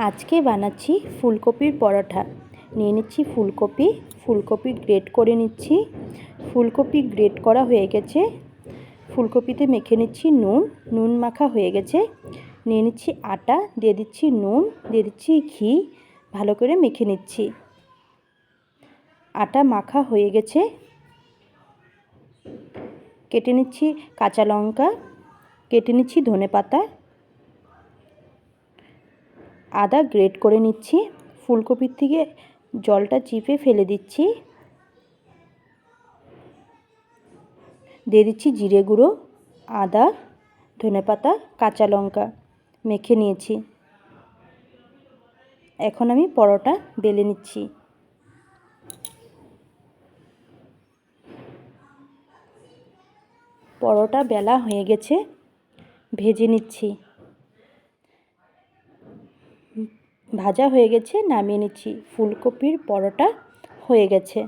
আজকে বানাচ্ছি ফুলকপির পরোটা। নিয়ে নিচ্ছি ফুলকপি গ্রেট করে নিচ্ছি। ফুলকপি গ্রেট করা হয়ে গেছে। ফুলকপিতে মেখে নিচ্ছি নুন মাখা হয়ে গেছে। নিয়ে নিচ্ছি আটা, দিয়ে দিচ্ছি নুন, দিয়ে দিচ্ছি ঘি, ভালো করে মেখে নিচ্ছি। আটা মাখা হয়ে গেছে। কেটে নিচ্ছি কাঁচা লঙ্কা, কেটে নিচ্ছি ধনেপাতা, আদা গ্রেট করে নিচ্ছি। ফুলকপির থেকে জলটা চিপে ফেলে দিচ্ছি। দিয়ে দিচ্ছি জিরে গুঁড়ো, আদা, ধনেপাতা, কাঁচা লঙ্কা মেখে নিয়েছি। এখন আমি পরোটা বেলে নিচ্ছি। পরোটা বেলা হয়ে গেছে, ভেজে নিচ্ছি। ভাজা হয়ে গেছে, নামিয়ে নিচ্ছি। ফুলকপির পরোটা হয়ে গেছে।